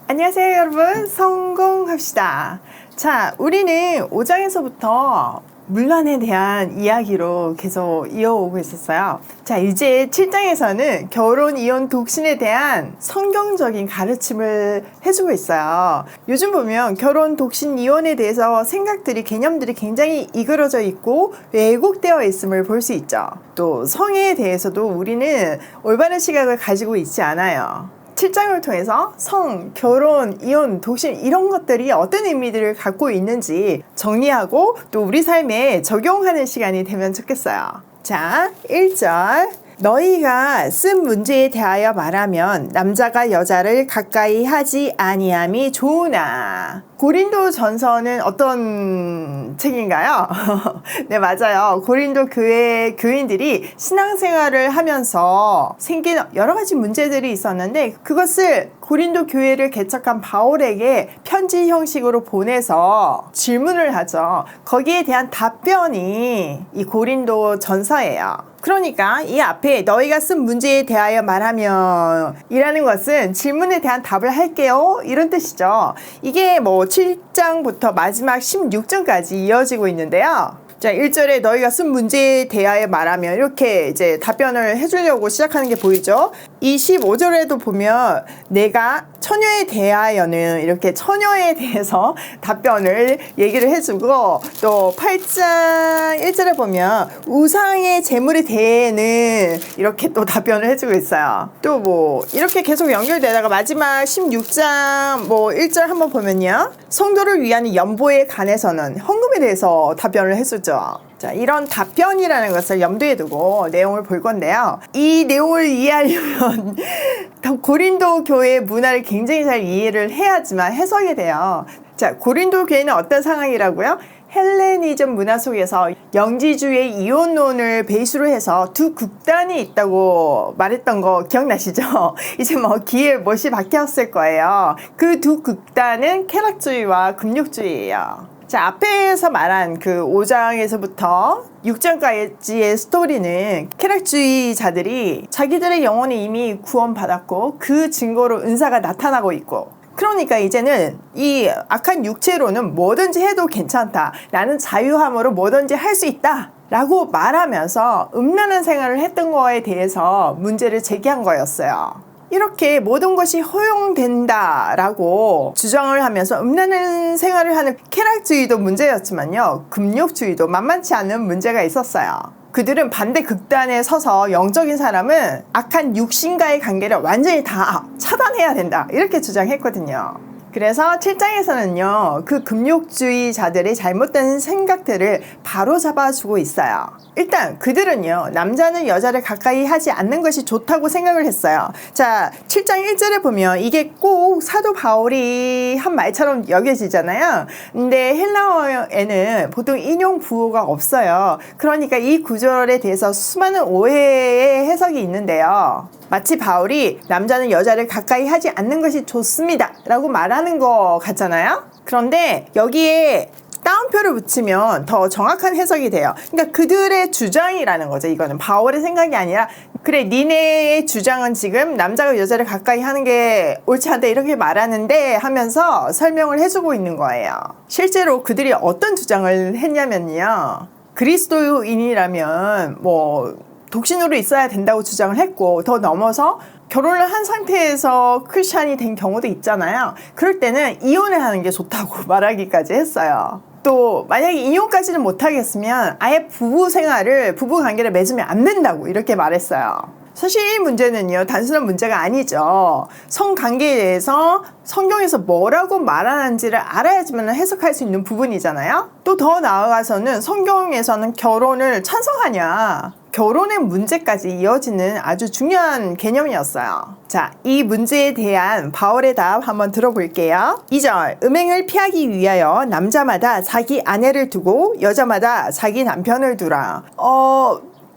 안녕하세요 여러분, 성공합시다. 자, 우리는 5장에서부터 문란에 대한 이야기로 계속 이어오고 있었어요. 자, 이제 7장에서는 결혼, 이혼, 독신에 대한 성경적인 가르침을 해주고 있어요. 요즘 보면 결혼, 독신, 이혼에 대해서 생각들이, 개념들이 굉장히 이그러져 있고 왜곡되어 있음을 볼 수 있죠. 또 성에 대해서도 우리는 올바른 시각을 가지고 있지 않아요. 7장을 통해서 성, 결혼, 이혼, 독신 이런 것들이 어떤 의미들을 갖고 있는지 정리하고 또 우리 삶에 적용하는 시간이 되면 좋겠어요. 자, 1절 너희가 쓴 문제에 대하여 말하면 남자가 여자를 가까이 하지 아니함이 좋으나. 고린도 전서는 어떤 책인가요? 네, 맞아요. 고린도 교회 교인들이 신앙생활을 하면서 생긴 여러 가지 문제들이 있었는데 그것을 고린도 교회를 개척한 바울에게 편지 형식으로 보내서 질문을 하죠. 거기에 대한 답변이 이 고린도 전서예요. 그러니까 이 앞에 너희가 쓴 문제에 대하여 말하면 이라는 것은 질문에 대한 답을 할게요 이런 뜻이죠. 이게 뭐 7장부터 마지막 16장까지 이어지고 있는데요. 자, 1절에 너희가 쓴 문제에 대하여 말하면 이렇게 이제 답변을 해주려고 시작하는 게 보이죠. 이 15절에도 보면 내가 처녀에 대하여는 이렇게 처녀에 대해서 답변을 얘기를 해주고 또 8장 1절에 보면 우상의 재물에 대해는 이렇게 또 답변을 해주고 있어요. 또 뭐 이렇게 계속 연결되다가 마지막 16장 뭐 1절 한번 보면요. 성도를 위한 연보에 관해서는 헌금에 대해서 답변을 해주죠. 자, 이런 답변이라는 것을 염두에 두고 내용을 볼 건데요. 이 내용을 이해하려면 고린도 교회의 문화를 굉장히 잘 이해를 해야지만 해석이 돼요. 자, 고린도 교회는 어떤 상황이라고요? 헬레니즘 문화 속에서 영지주의 이혼론을 베이스로 해서 두 극단이 있다고 말했던 거 기억나시죠? 이제 뭐 귀에 못이 박혔을 거예요. 그 두 극단은 쾌락주의와 금욕주의예요. 자, 앞에서 말한 그 5장에서부터 6장까지의 스토리는 쾌락주의자들이 자기들의 영혼이 이미 구원받았고 그 증거로 은사가 나타나고 있고 그러니까 이제는 이 악한 육체로는 뭐든지 해도 괜찮다. 나는 자유함으로 뭐든지 할 수 있다. 라고 말하면서 음란한 생활을 했던 거에 대해서 문제를 제기한 거였어요. 이렇게 모든 것이 허용된다라고 주장을 하면서 음란한 생활을 하는 쾌락주의도 문제였지만요. 금욕주의도 만만치 않은 문제가 있었어요. 그들은 반대 극단에 서서 영적인 사람은 악한 육신과의 관계를 완전히 다 차단해야 된다. 이렇게 주장했거든요. 그래서 7장에서는요. 그 금욕주의자들의 잘못된 생각들을 바로 잡아주고 있어요. 일단 그들은요. 남자는 여자를 가까이 하지 않는 것이 좋다고 생각을 했어요. 자, 7장 1절에 보면 이게 꼭 사도 바울이 한 말처럼 여겨지잖아요. 근데 헬라어에는 보통 인용 부호가 없어요. 그러니까 이 구절에 대해서 수많은 오해의 해석이 있는데요. 마치 바울이 남자는 여자를 가까이 하지 않는 것이 좋습니다 라고 말하는 것 같잖아요. 그런데 여기에 따옴표를 붙이면 더 정확한 해석이 돼요. 그러니까 그들의 주장이라는 거죠. 이거는 바울의 생각이 아니라 그래 니네의 주장은 지금 남자가 여자를 가까이 하는 게 옳지 않다 이렇게 말하는데 하면서 설명을 해주고 있는 거예요. 실제로 그들이 어떤 주장을 했냐면요. 그리스도인이라면 뭐 독신으로 있어야 된다고 주장을 했고 더 넘어서 결혼을 한 상태에서 크리스찬이 된 경우도 있잖아요. 그럴 때는 이혼을 하는 게 좋다고 말하기까지 했어요. 또 만약에 이혼까지는 못하겠으면 아예 부부 관계를 맺으면 안 된다고 이렇게 말했어요. 사실 이 문제는요 단순한 문제가 아니죠. 성관계에 대해서 성경에서 뭐라고 말하는지를 알아야지만 해석할 수 있는 부분이잖아요. 또 더 나아가서는 성경에서는 결혼을 찬성하냐 결혼의 문제까지 이어지는 아주 중요한 개념이었어요. 자, 이 문제에 대한 바울의 답 한번 들어볼게요. 2절, 음행을 피하기 위하여 남자마다 자기 아내를 두고 여자마다 자기 남편을 두라.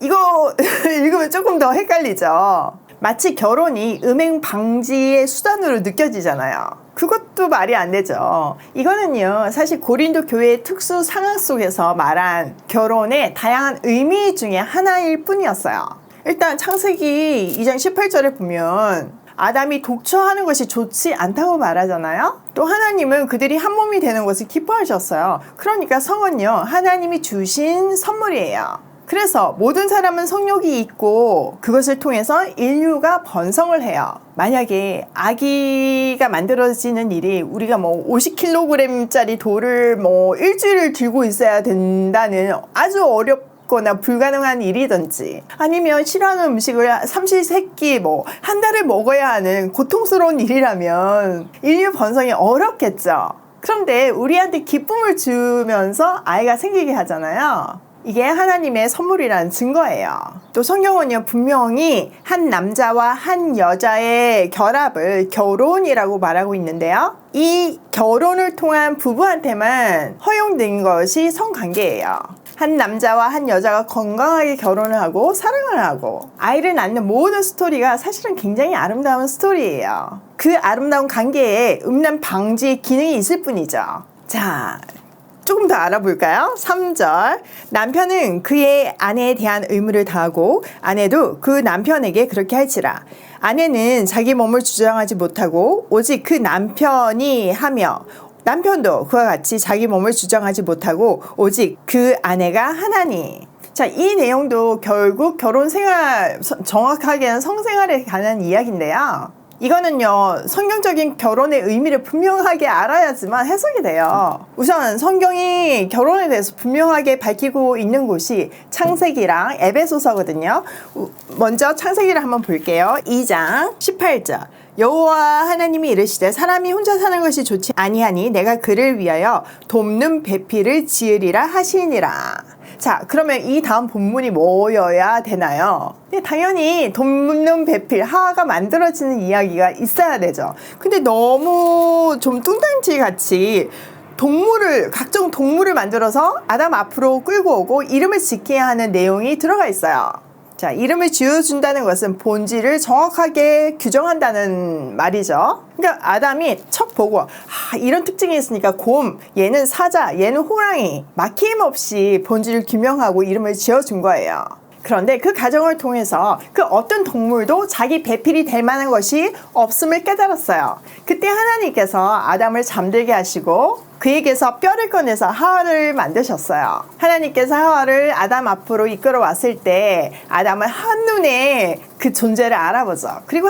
이거 읽으면 조금 더 헷갈리죠. 마치 결혼이 음행 방지의 수단으로 느껴지잖아요. 그것도 말이 안 되죠. 이거는요 사실 고린도 교회의 특수 상황 속에서 말한 결혼의 다양한 의미 중에 하나일 뿐이었어요. 일단 창세기 2장 18절에 보면 아담이 독처하는 것이 좋지 않다고 말하잖아요. 또 하나님은 그들이 한 몸이 되는 것을 기뻐하셨어요. 그러니까 성은요, 하나님이 주신 선물이에요. 그래서 모든 사람은 성욕이 있고 그것을 통해서 인류가 번성을 해요. 만약에 아기가 만들어지는 일이 우리가 뭐 50kg짜리 돌을 뭐 일주일을 들고 있어야 된다는 아주 거나 불가능한 일이든지, 아니면 싫어하는 음식을 삼시세끼 뭐 한 달을 먹어야 하는 고통스러운 일이라면 인류 번성이 어렵겠죠. 그런데 우리한테 기쁨을 주면서 아이가 생기게 하잖아요. 이게 하나님의 선물이라는 증거예요. 또 성경은요, 분명히 한 남자와 한 여자의 결합을 결혼이라고 말하고 있는데요. 이 결혼을 통한 부부한테만 허용된 것이 성관계예요. 한 남자와 한 여자가 건강하게 결혼을 하고 사랑을 하고 아이를 낳는 모든 스토리가 사실은 굉장히 아름다운 스토리예요. 그 아름다운 관계에 음란 방지 기능이 있을 뿐이죠. 자, 조금 더 알아볼까요? 3절. 남편은 그의 아내에 대한 의무를 다하고 아내도 그 남편에게 그렇게 할지라. 아내는 자기 몸을 주장하지 못하고 오직 그 남편이 하며, 남편도 그와 같이 자기 몸을 주장하지 못하고 오직 그 아내가 하나니. 자, 이 내용도 결국 결혼 생활, 정확하게는 성생활에 관한 이야기인데요. 이거는요, 성경적인 결혼의 의미를 분명하게 알아야지만 해석이 돼요. 우선 성경이 결혼에 대해서 분명하게 밝히고 있는 곳이 창세기랑 에베소서거든요. 먼저 창세기를 한번 볼게요. 2장 18절. 여호와 하나님이 이르시되 사람이 혼자 사는 것이 좋지 아니하니 내가 그를 위하여 돕는 배필을 지으리라 하시니라. 자, 그러면 이 다음 본문이 뭐여야 되나요? 네, 당연히 돕는 배필, 하와가 만들어지는 이야기가 있어야 되죠. 근데 너무 좀 뚱딴지 같이 각종 동물을 만들어서 아담 앞으로 끌고 오고 이름을 지켜야 하는 내용이 들어가 있어요. 자, 이름을 지어준다는 것은 본질을 정확하게 규정한다는 말이죠. 그러니까 아담이 척 보고 이런 특징이 있으니까 곰, 얘는 사자, 얘는 호랑이, 막힘없이 본질을 규명하고 이름을 지어준 거예요. 그런데 그 과정을 통해서 그 어떤 동물도 자기 배필이 될 만한 것이 없음을 깨달았어요. 그때 하나님께서 아담을 잠들게 하시고 그에게서 뼈를 꺼내서 하와를 만드셨어요. 하나님께서 하와를 아담 앞으로 이끌어 왔을 때 아담은 한눈에 그 존재를 알아보죠. 그리고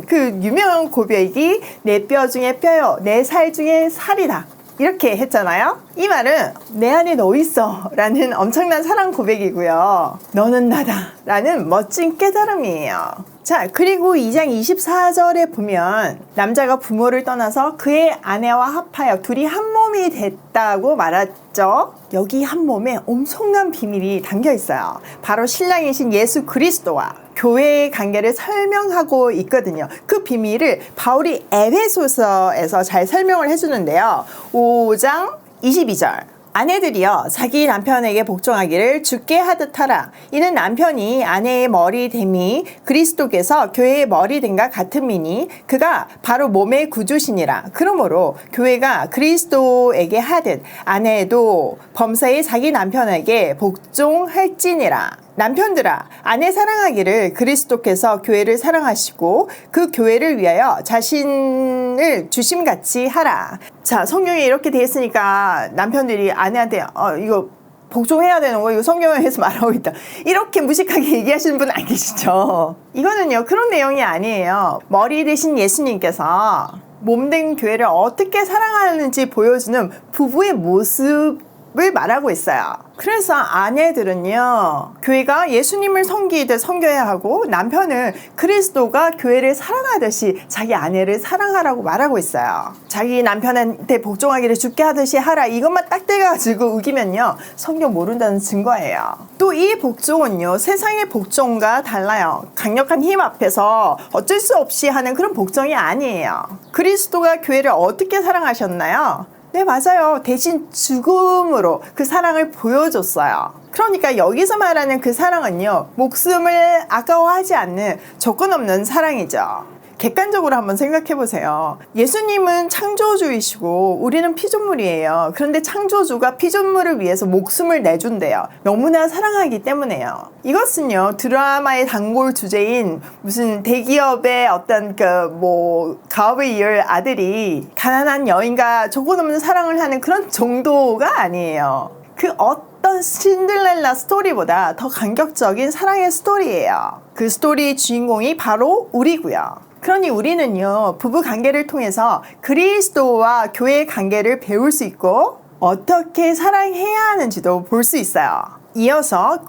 그 유명한 고백이 내 뼈 중에 뼈요, 내 살 중에 살이다. 이렇게 했잖아요. 이 말은 내 안에 너 있어 라는 엄청난 사랑 고백이고요. 너는 나다 라는 멋진 깨달음이에요. 자, 그리고 2장 24절에 보면 남자가 부모를 떠나서 그의 아내와 합하여 둘이 한 몸이 됐다고 말했죠. 여기 한 몸에 엄청난 비밀이 담겨 있어요. 바로 신랑이신 예수 그리스도와 교회의 관계를 설명하고 있거든요. 그 비밀을 바울이 에베소서에서 잘 설명을 해주는데요. 5장 22절. 아내들이여 자기 남편에게 복종하기를 주께 하듯 하라. 이는 남편이 아내의 머리 됨이 그리스도께서 교회의 머리 됨과 같음이니 그가 바로 몸의 구주시니라. 그러므로 교회가 그리스도에게 하듯 아내도 범사에 자기 남편에게 복종할지니라. 남편들아, 아내 사랑하기를 그리스도께서 교회를 사랑하시고 그 교회를 위하여 자신을 주심같이 하라. 자, 성경에 이렇게 되어 있으니까 남편들이 아내한테 이거 복종해야 되는 거, 이거 성경에서 말하고 있다, 이렇게 무식하게 얘기하시는 분 안 계시죠? 이거는요, 그런 내용이 아니에요. 머리 되신 예수님께서 몸된 교회를 어떻게 사랑하는지 보여주는 부부의 모습을 말하고 있어요. 그래서 아내들은요, 교회가 예수님을 섬겨야 하고 남편은 그리스도가 교회를 사랑하듯이 자기 아내를 사랑하라고 말하고 있어요. 자기 남편한테 복종하기를 주께 하듯이 하라, 이것만 딱 떼가지고 우기면요, 성경 모른다는 증거예요. 또 이 복종은요, 세상의 복종과 달라요. 강력한 힘 앞에서 어쩔 수 없이 하는 그런 복종이 아니에요. 그리스도가 교회를 어떻게 사랑하셨나요? 네, 맞아요. 대신 죽음으로 그 사랑을 보여줬어요. 그러니까 여기서 말하는 그 사랑은요, 목숨을 아까워하지 않는 조건 없는 사랑이죠. 객관적으로 한번 생각해 보세요. 예수님은 창조주이시고 우리는 피조물이에요. 그런데 창조주가 피조물을 위해서 목숨을 내준대요. 너무나 사랑하기 때문에요. 이것은요, 드라마의 단골 주제인 무슨 대기업의 어떤 가업을 이을 아들이 가난한 여인과 조건 없는 사랑을 하는 그런 정도가 아니에요. 그 어떤 신들렐라 스토리보다 더 감격적인 사랑의 스토리예요. 그 스토리의 주인공이 바로 우리고요. 그러니 우리는요, 부부 관계를 통해서 그리스도와 교회의 관계를 배울 수 있고 어떻게 사랑해야 하는지도 볼 수 있어요. 이어서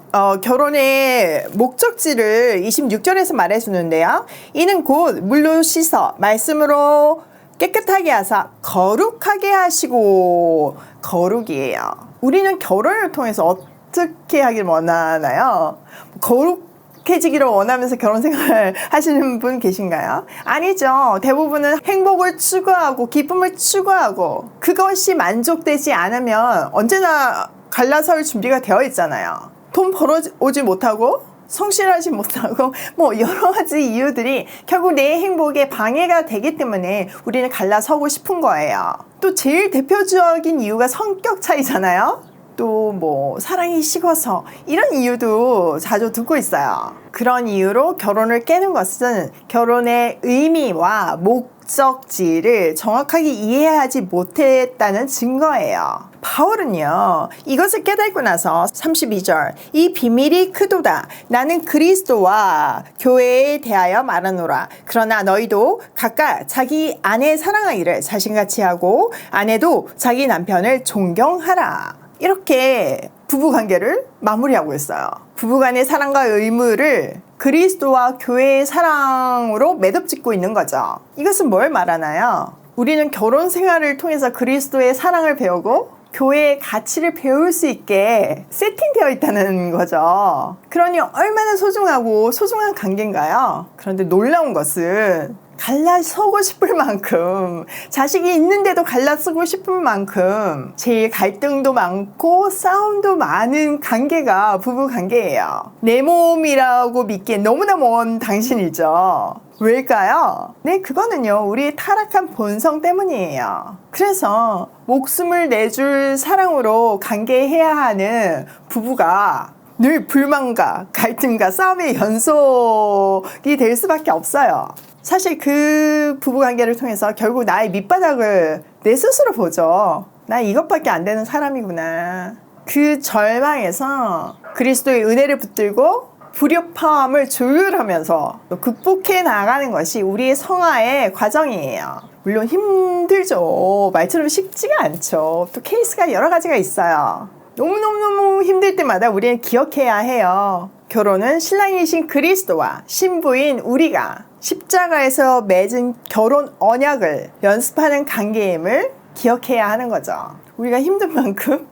결혼의 목적지를 26절에서 말해주는데요. 이는 곧 물로 씻어 말씀으로 깨끗하게 하사 거룩하게 하시고, 거룩이에요. 우리는 결혼을 통해서 어떻게 하길 원하나요? 거룩해지기를 원하면서 결혼 생활 하시는 분 계신가요? 아니죠. 대부분은 행복을 추구하고 기쁨을 추구하고 그것이 만족되지 않으면 언제나 갈라설 준비가 되어 있잖아요. 돈 벌어오지 못하고 성실하지 못하고 여러 가지 이유들이 결국 내 행복에 방해가 되기 때문에 우리는 갈라서고 싶은 거예요. 또 제일 대표적인 이유가 성격 차이잖아요. 또 사랑이 식어서, 이런 이유도 자주 듣고 있어요. 그런 이유로 결혼을 깨는 것은 결혼의 의미와 목적지를 정확하게 이해하지 못했다는 증거예요. 바울은요, 이것을 깨닫고 나서 32절, 이 비밀이 크도다. 나는 그리스도와 교회에 대하여 말하노라. 그러나 너희도 각각 자기 아내 사랑하기를 자신같이 하고 아내도 자기 남편을 존경하라. 이렇게 부부관계를 마무리하고 있어요. 부부간의 사랑과 의무를 그리스도와 교회의 사랑으로 매듭짓고 있는 거죠. 이것은 뭘 말하나요? 우리는 결혼 생활을 통해서 그리스도의 사랑을 배우고 교회의 가치를 배울 수 있게 세팅되어 있다는 거죠. 그러니 얼마나 소중한 관계인가요? 그런데 놀라운 것은 갈라서고 싶을 만큼, 자식이 있는데도 갈라서고 싶을 만큼 제일 갈등도 많고 싸움도 많은 관계가 부부 관계예요. 내 몸이라고 믿기엔 너무나 먼 당신이죠. 왜일까요? 네, 그거는요, 우리의 타락한 본성 때문이에요. 그래서 목숨을 내줄 사랑으로 관계해야 하는 부부가 늘 불만과 갈등과 싸움의 연속이 될 수밖에 없어요. 사실 그 부부관계를 통해서 결국 나의 밑바닥을 내 스스로 보죠. 나 이것밖에 안 되는 사람이구나. 그 절망에서 그리스도의 은혜를 붙들고 불협화음을 조율하면서 또 극복해 나가는 것이 우리의 성화의 과정이에요. 물론 힘들죠. 말처럼 쉽지가 않죠. 또 케이스가 여러 가지가 있어요. 너무너무 힘들 때마다 우리는 기억해야 해요. 결혼은 신랑이신 그리스도와 신부인 우리가 십자가에서 맺은 결혼 언약을 연습하는 관계임을 기억해야 하는 거죠. 우리가 힘든 만큼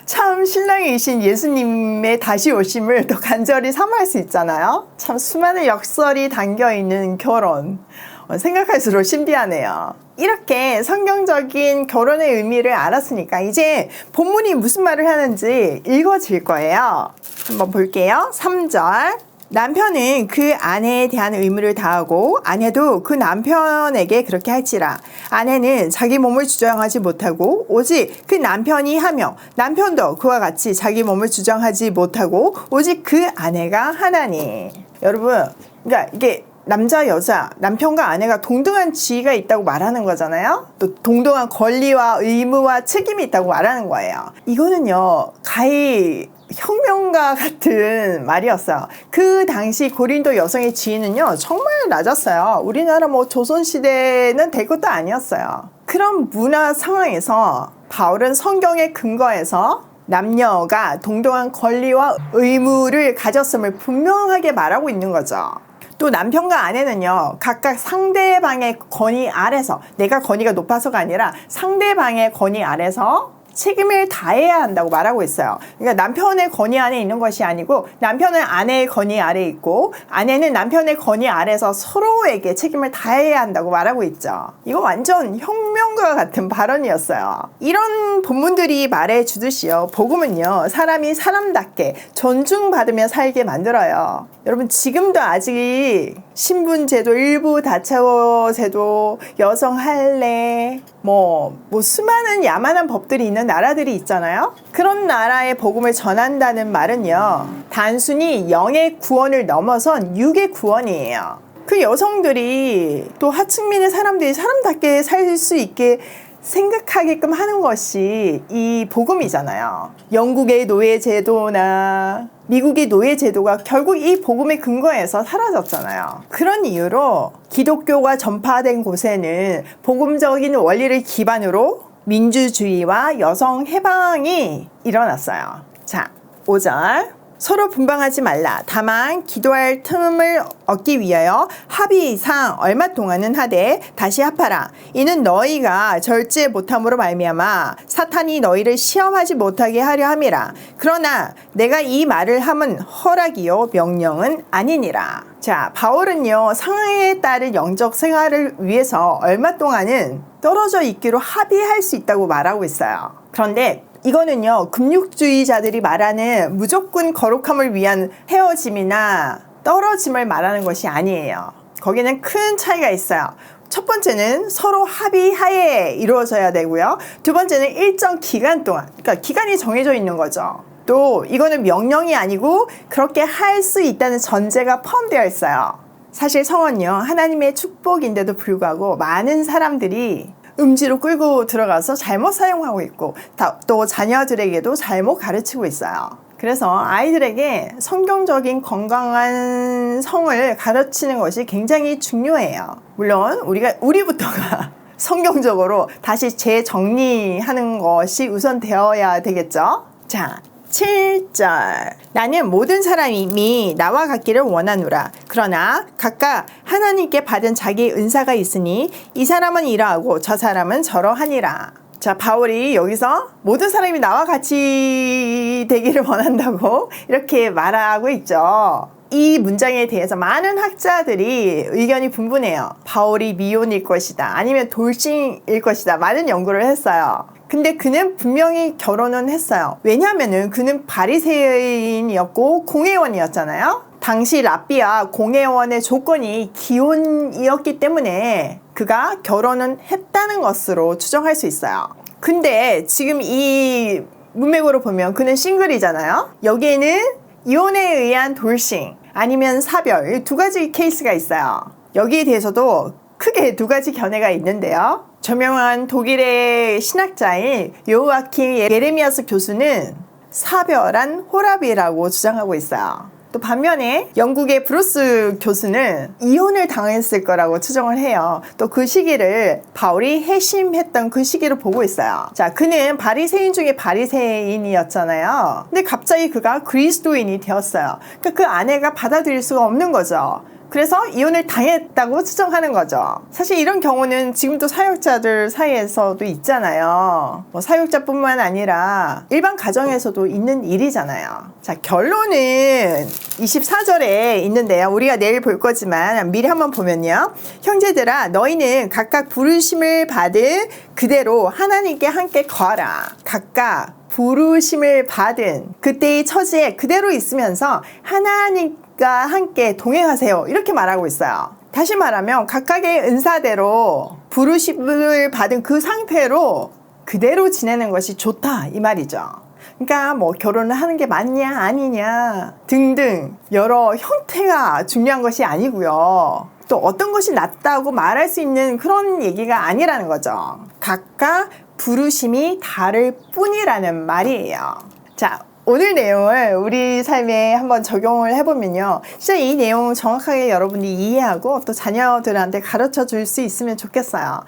참 신랑이신 예수님의 다시 오심을 더 간절히 사모할 수 있잖아요. 참 수많은 역설이 담겨있는 결혼, 생각할수록 신비하네요. 이렇게 성경적인 결혼의 의미를 알았으니까 이제 본문이 무슨 말을 하는지 읽어질 거예요. 한번 볼게요. 3절. 남편은 그 아내에 대한 의무를 다하고 아내도 그 남편에게 그렇게 할지라. 아내는 자기 몸을 주장하지 못하고 오직 그 남편이 하며 남편도 그와 같이 자기 몸을 주장하지 못하고 오직 그 아내가 하나니. 여러분, 그러니까 이게 남자, 여자, 남편과 아내가 동등한 지위가 있다고 말하는 거잖아요. 또 동등한 권리와 의무와 책임이 있다고 말하는 거예요. 이거는요, 가히 혁명가 같은 말이었어요. 그 당시 고린도 여성의 지위는요, 정말 낮았어요. 우리나라 조선시대는 될 것도 아니었어요. 그런 문화 상황에서 바울은 성경의 근거에서 남녀가 동등한 권리와 의무를 가졌음을 분명하게 말하고 있는 거죠. 또 남편과 아내는요, 각각 상대방의 권위 아래서, 내가 권위가 높아서가 아니라 상대방의 권위 아래서 책임을 다해야 한다고 말하고 있어요. 그러니까 남편의 권위 안에 있는 것이 아니고 남편은 아내의 권위 아래에 있고 아내는 남편의 권위 아래에서 서로에게 책임을 다해야 한다고 말하고 있죠. 이거 완전 혁명과 같은 발언이었어요. 이런 본문들이 말해 주듯이요. 복음은요. 사람이 사람답게 존중받으며 살게 만들어요. 여러분 지금도 아직 신분제도, 일부 다처 제도, 여성 할례, 뭐 수많은 야만한 법들이 있는 나라들이 있잖아요. 그런 나라의 복음을 전한다는 말은요. 단순히 영의 구원을 넘어선 육의 구원이에요. 그 여성들이 또 하층민의 사람들이 사람답게 살 수 있게 생각하게끔 하는 것이 이 복음이잖아요. 영국의 노예제도나 미국의 노예제도가 결국 이 복음의 근거에서 사라졌잖아요. 그런 이유로 기독교가 전파된 곳에는 복음적인 원리를 기반으로 민주주의와 여성 해방이 일어났어요. 자, 5절. 서로 분방하지 말라. 다만 기도할 틈을 얻기 위하여 합의상 얼마 동안은 하되 다시 합하라. 이는 너희가 절제 못함으로 말미암아 사탄이 너희를 시험하지 못하게 하려 함이라. 그러나 내가 이 말을 함은 허락이요 명령은 아니니라. 자, 바울은요 상황에 따른 영적 생활을 위해서 얼마 동안은 떨어져 있기로 합의할 수 있다고 말하고 있어요. 그런데 이거는요 금육주의자들이 말하는 무조건 거룩함을 위한 헤어짐이나 떨어짐을 말하는 것이 아니에요. 거기는 큰 차이가 있어요. 첫 번째는 서로 합의하에 이루어져야 되고요. 두 번째는 일정 기간 동안, 그러니까 기간이 정해져 있는 거죠. 또 이거는 명령이 아니고 그렇게 할 수 있다는 전제가 포함되어 있어요. 사실 성은요 하나님의 축복인데도 불구하고 많은 사람들이 음지로 끌고 들어가서 잘못 사용하고 있고 또 자녀들에게도 잘못 가르치고 있어요. 그래서 아이들에게 성경적인 건강한 성을 가르치는 것이 굉장히 중요해요. 물론 우리부터가 성경적으로 다시 재정리하는 것이 우선되어야 되겠죠. 자, 7절. 나는 모든 사람이 나와 같기를 원하노라. 그러나 각각 하나님께 받은 자기 은사가 있으니 이 사람은 이러하고 저 사람은 저러하니라. 자, 바울이 여기서 모든 사람이 나와 같이 되기를 원한다고 이렇게 말하고 있죠. 이 문장에 대해서 많은 학자들이 의견이 분분해요. 바울이 미혼일 것이다. 아니면 돌싱일 것이다. 많은 연구를 했어요. 근데 그는 분명히 결혼은 했어요. 왜냐하면은 그는 바리새인이었고 공회원이었잖아요. 당시 랍비아 공회원의 조건이 기혼이었기 때문에 그가 결혼은 했다는 것으로 추정할 수 있어요. 근데 지금 이 문맥으로 보면 그는 싱글이잖아요. 여기에는 이혼에 의한 돌싱 아니면 사별 두 가지 케이스가 있어요. 여기에 대해서도 크게 두 가지 견해가 있는데요. 저명한 독일의 신학자인 요아킴 예레미야스 교수는 사별한 호랍이라고 주장하고 있어요. 또 반면에 영국의 브루스 교수는 이혼을 당했을 거라고 추정을 해요. 또 그 시기를 바울이 회심했던 그 시기로 보고 있어요. 자, 그는 바리새인 중에 바리새인이었잖아요. 근데 갑자기 그가 그리스도인이 되었어요. 그러니까 그 아내가 받아들일 수가 없는 거죠. 그래서 이혼을 당했다고 추정하는 거죠. 사실 이런 경우는 지금도 사역자들 사이에서도 있잖아요. 사역자뿐만 아니라 일반 가정에서도 있는 일이잖아요. 자, 결론은 24절에 있는데요. 우리가 내일 볼 거지만 미리 한번 보면요. 형제들아 너희는 각각 부르심을 받은 그대로 하나님께 함께 거하라. 각각 부르심을 받은 그때의 처지에 그대로 있으면서 하나님과 함께 동행하세요. 이렇게 말하고 있어요. 다시 말하면 각각의 은사대로 부르심을 받은 그 상태로 그대로 지내는 것이 좋다 이 말이죠. 그러니까 뭐 결혼을 하는 게 맞냐 아니냐 등등 여러 형태가 중요한 것이 아니고요. 또 어떤 것이 낫다고 말할 수 있는 그런 얘기가 아니라는 거죠. 각각 부르심이 다를 뿐이라는 말이에요. 자, 오늘 내용을 우리 삶에 한번 적용을 해보면요. 진짜 이 내용 정확하게 여러분이 이해하고 또 자녀들한테 가르쳐 줄 수 있으면 좋겠어요.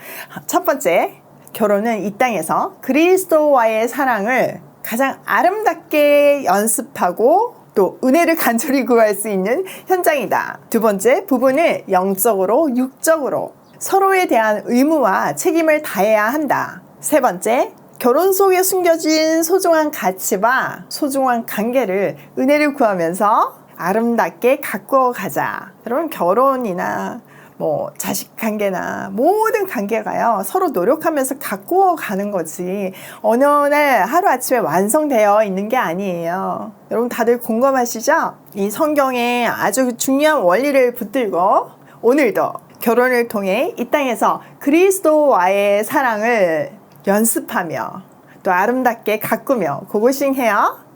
첫 번째, 결혼은 이 땅에서 그리스도와의 사랑을 가장 아름답게 연습하고 또 은혜를 간절히 구할 수 있는 현장이다. 두 번째, 부부는 영적으로 육적으로 서로에 대한 의무와 책임을 다해야 한다. 세 번째, 결혼 속에 숨겨진 소중한 가치와 소중한 관계를 은혜를 구하면서 아름답게 가꾸어 가자. 여러분, 결혼이나 뭐 자식 관계나 모든 관계가요, 서로 노력하면서 가꾸어 가는 거지 어느 날 하루아침에 완성되어 있는 게 아니에요. 여러분 다들 공감하시죠? 이 성경에 아주 중요한 원리를 붙들고 오늘도 결혼을 통해 이 땅에서 그리스도와의 사랑을 연습하며 또 아름답게 가꾸며 고고싱해요.